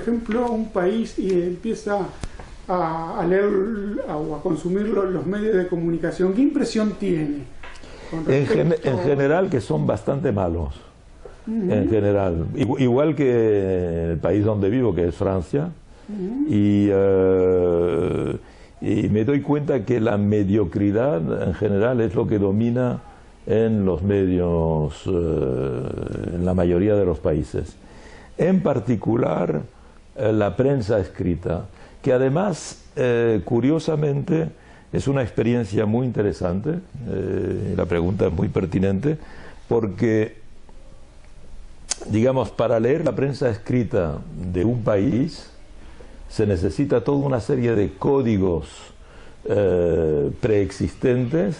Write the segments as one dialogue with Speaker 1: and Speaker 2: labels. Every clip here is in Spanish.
Speaker 1: ejemplo, un país y empieza a leer o a consumir los medios de comunicación, ¿qué impresión tiene?
Speaker 2: En general que son bastante malos. En general, igual que el país donde vivo, que es Francia, y me doy cuenta que la mediocridad en general es lo que domina en los medios, en la mayoría de los países. En particular, la prensa escrita, que además, curiosamente, es una experiencia muy interesante, la pregunta es muy pertinente, porque digamos, para leer la prensa escrita de un país se necesita toda una serie de códigos preexistentes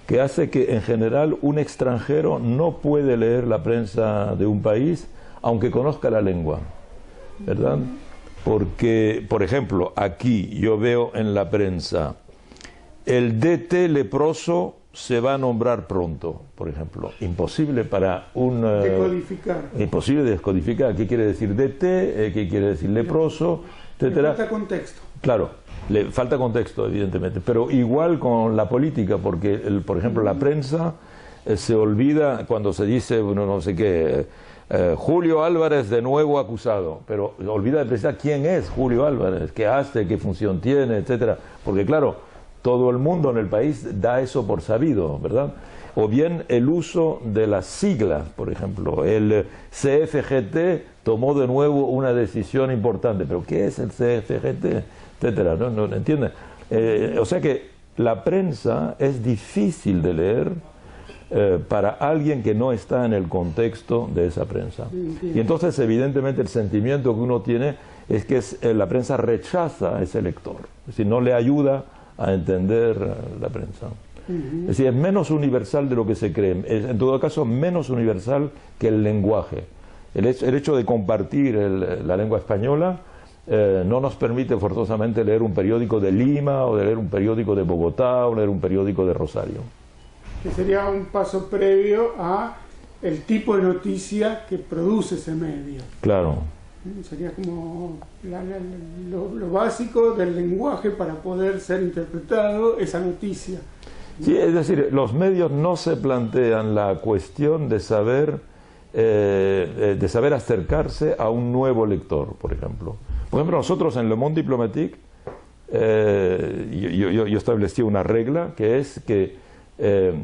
Speaker 2: que hace que en general un extranjero no puede leer la prensa de un país aunque conozca la lengua, ¿verdad? Porque, por ejemplo, aquí yo veo en la prensa el DT leproso se va a nombrar pronto, por ejemplo. Imposible para un...
Speaker 1: decodificar.
Speaker 2: Imposible descodificar. ¿Qué quiere decir DT? ¿Qué quiere decir leproso? Etcétera.
Speaker 1: Le falta contexto.
Speaker 2: Claro, le falta contexto, evidentemente. Pero igual con la política, porque, por ejemplo, la prensa se olvida cuando se dice, bueno, no sé qué, Julio Álvarez de nuevo acusado. Pero olvida de precisar quién es Julio Álvarez, qué hace, qué función tiene, etcétera. Porque, claro, todo el mundo en el país da eso por sabido, ¿verdad? O bien el uso de las siglas, por ejemplo. El CFGT tomó de nuevo una decisión importante. ¿Pero qué es el CFGT? Etcétera, ¿no? ¿Entiendes? O sea que la prensa es difícil de leer para alguien que no está en el contexto de esa prensa. Y entonces, evidentemente, el sentimiento que uno tiene es que la prensa rechaza a ese lector. Es decir, no le ayuda a entender la prensa. Es decir, es menos universal de lo que se cree, es en todo caso menos universal que el lenguaje. El hecho de compartir la lengua española no nos permite forzosamente leer un periódico de Lima, o de leer un periódico de Bogotá, o leer un periódico de Rosario.
Speaker 1: Que sería un paso previo a el tipo de noticia que produce ese medio.
Speaker 2: Claro.
Speaker 1: Sería como lo básico del lenguaje para poder ser interpretado esa noticia.
Speaker 2: Sí, es decir, los medios no se plantean la cuestión de saber acercarse a un nuevo lector, por ejemplo. Por ejemplo, nosotros en Le Monde Diplomatique yo establecí una regla que es que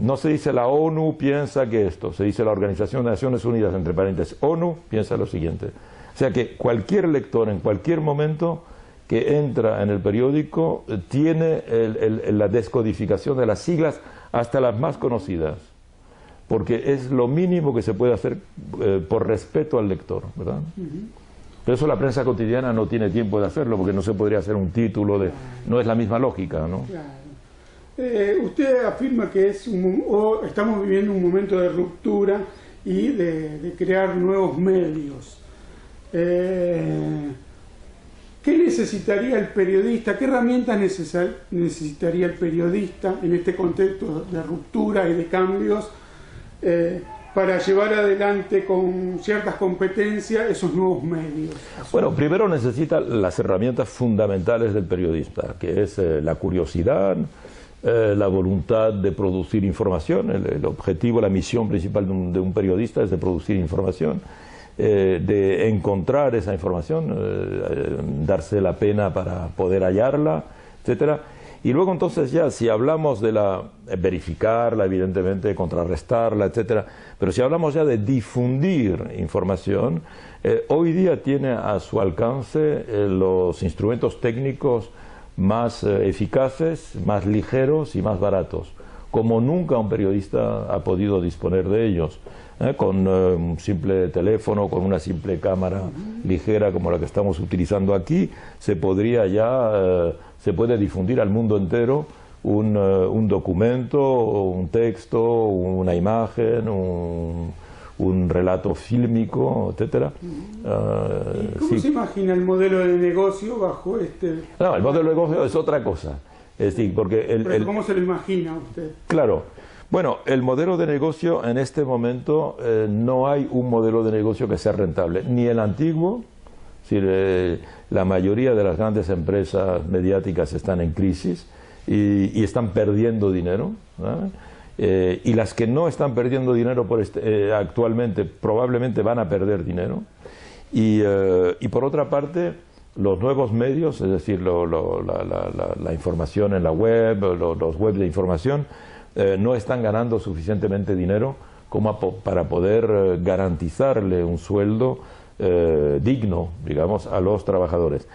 Speaker 2: no se dice la ONU piensa que esto, se dice la Organización de Naciones Unidas, entre paréntesis, ONU piensa lo siguiente. O sea que cualquier lector en cualquier momento que entra en el periódico tiene la descodificación de las siglas hasta las más conocidas, porque es lo mínimo que se puede hacer por respeto al lector, ¿verdad? Pero eso la prensa cotidiana no tiene tiempo de hacerlo, porque no se podría hacer un título de... no es la misma lógica, ¿no?
Speaker 1: Claro. Usted afirma que estamos viviendo un momento de ruptura y de crear nuevos medios. ¿Qué necesitaría el periodista? ¿Qué herramientas necesitaría el periodista en este contexto de ruptura y de cambios para llevar adelante con ciertas competencias esos nuevos medios?
Speaker 2: Bueno, primero necesita las herramientas fundamentales del periodista, que es la curiosidad, la voluntad de producir información. El objetivo, la misión principal de un periodista es de producir información. De encontrar esa información, darse la pena para poder hallarla, etcétera. Y luego entonces ya, si hablamos de verificarla, evidentemente, contrarrestarla, etcétera, pero si hablamos ya de difundir información, hoy día tiene a su alcance los instrumentos técnicos más eficaces, más ligeros y más baratos, como nunca un periodista ha podido disponer de ellos. Con un simple teléfono, con una simple cámara ligera como la que estamos utilizando aquí, se puede difundir al mundo entero un documento, un texto, una imagen, un relato fílmico, etcétera.
Speaker 1: ¿Cómo se imagina el modelo de negocio bajo este...?
Speaker 2: No, el modelo de negocio es otra cosa. Es decir, porque
Speaker 1: ¿cómo se lo imagina usted?
Speaker 2: Claro. Bueno, el modelo de negocio en este momento no hay un modelo de negocio que sea rentable, ni el antiguo, Es decir, la mayoría de las grandes empresas mediáticas están en crisis y están perdiendo dinero, ¿no? Y las que no están perdiendo dinero actualmente probablemente van a perder dinero. Y por otra parte, los nuevos medios, es decir, la información en la web, los webs de información, no están ganando suficientemente dinero como para poder garantizarle un sueldo digno, digamos, a los trabajadores.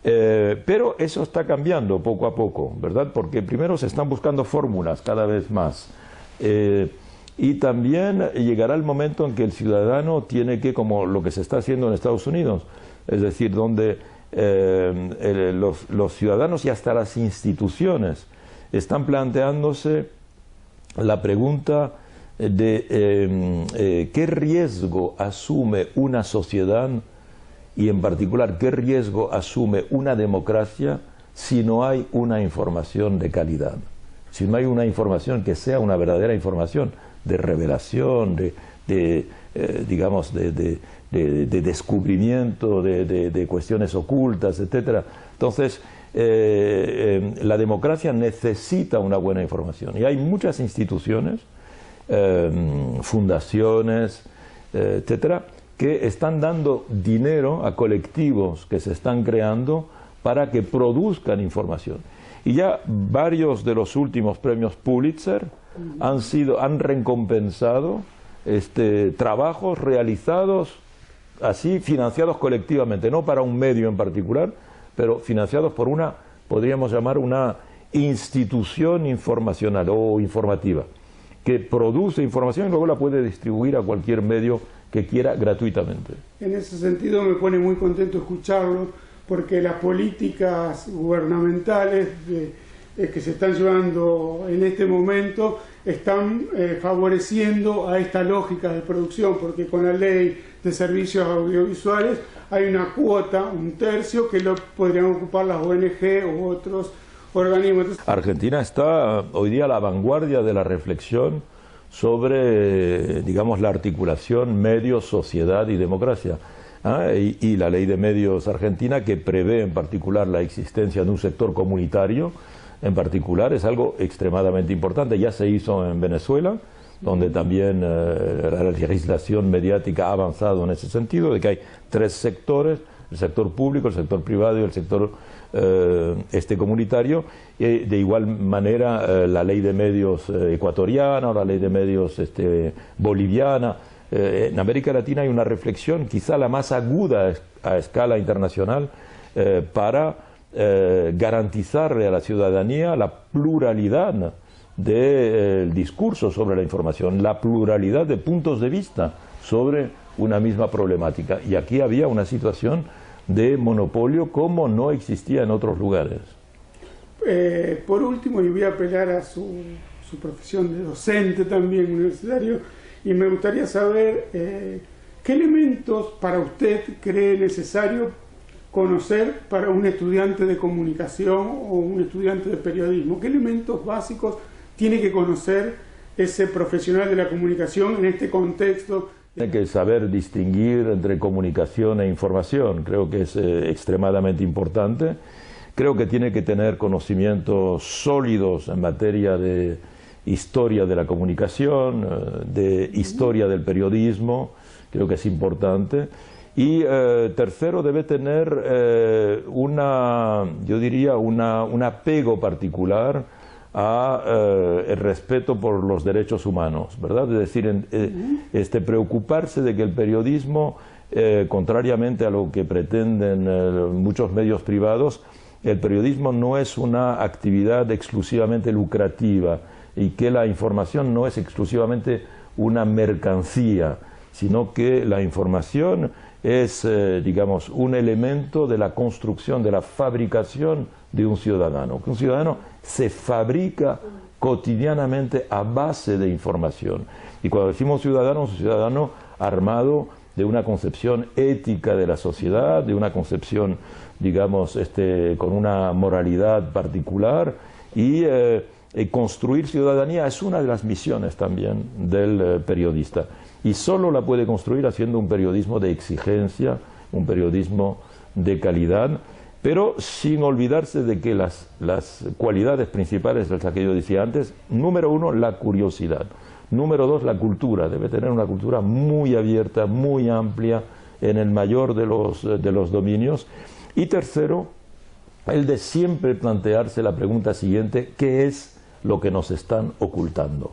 Speaker 2: Pero eso está cambiando poco a poco, ¿verdad? Porque primero se están buscando fórmulas cada vez más. Y también llegará el momento en que el ciudadano tiene que, como lo que se está haciendo en Estados Unidos, es decir, donde los ciudadanos y hasta las instituciones están planteándose la pregunta de qué riesgo asume una sociedad y en particular qué riesgo asume una democracia si no hay una información de calidad, si no hay una información que sea una verdadera información de revelación, digamos, de descubrimiento de cuestiones ocultas, etc. Entonces, la democracia necesita una buena información y hay muchas instituciones, fundaciones, etcétera, que están dando dinero a colectivos que se están creando para que produzcan información. Y ya varios de los últimos premios Pulitzer han recompensado trabajos realizados así, financiados colectivamente, no para un medio en particular, pero financiados por una, podríamos llamar, una institución informacional o informativa, que produce información y luego la puede distribuir a cualquier medio que quiera gratuitamente.
Speaker 1: En ese sentido me pone muy contento escucharlo, porque las políticas gubernamentales que se están llevando en este momento están favoreciendo a esta lógica de producción, porque con la ley de servicios audiovisuales hay una cuota, un tercio, que lo podrían ocupar las ONG u otros organismos. Entonces,
Speaker 2: Argentina está hoy día a la vanguardia de la reflexión sobre, digamos, la articulación medios, sociedad y democracia. Y la ley de medios argentina, que prevé en particular la existencia de un sector comunitario, en particular, es algo extremadamente importante. Ya se hizo en Venezuela, donde también la legislación mediática ha avanzado en ese sentido, de que hay tres sectores: el sector público, el sector privado y el sector comunitario. Y de igual manera la ley de medios ecuatoriana o la ley de medios boliviana. En América Latina hay una reflexión, quizá la más aguda a escala internacional, para garantizarle a la ciudadanía la pluralidad del discurso sobre la información, la pluralidad de puntos de vista sobre una misma problemática. Y aquí había una situación de monopolio como no existía en otros lugares.
Speaker 1: Por último, y voy a apelar a su profesión de docente también universitario, y me gustaría saber qué elementos para usted cree necesario conocer para un estudiante de comunicación o un estudiante de periodismo. ¿Qué elementos básicos tiene que conocer ese profesional de la comunicación en este contexto?
Speaker 2: Tiene que saber distinguir entre comunicación e información. Creo que es extremadamente importante. Creo que tiene que tener conocimientos sólidos en materia de historia de la comunicación, de historia del periodismo. Creo que es importante. Y tercero, debe tener yo diría, un apego particular a el respeto por los derechos humanos, ¿verdad? Es decir, preocuparse de que el periodismo, contrariamente a lo que pretenden muchos medios privados, el periodismo no es una actividad exclusivamente lucrativa y que la información no es exclusivamente una mercancía, sino que la información es, digamos, un elemento de la construcción, de la fabricación de un ciudadano. Que un ciudadano se fabrica cotidianamente a base de información. Y cuando decimos ciudadano, es un ciudadano armado de una concepción ética de la sociedad, de una concepción, digamos, con una moralidad particular, y construir ciudadanía es una de las misiones también del periodista. Y solo la puede construir haciendo un periodismo de exigencia, un periodismo de calidad, pero sin olvidarse de que las cualidades principales de las que yo decía antes, número uno, la curiosidad. Número dos, la cultura. Debe tener una cultura muy abierta, muy amplia, en el mayor de los dominios. Y tercero, el de siempre plantearse la pregunta siguiente: ¿qué es lo que nos están ocultando?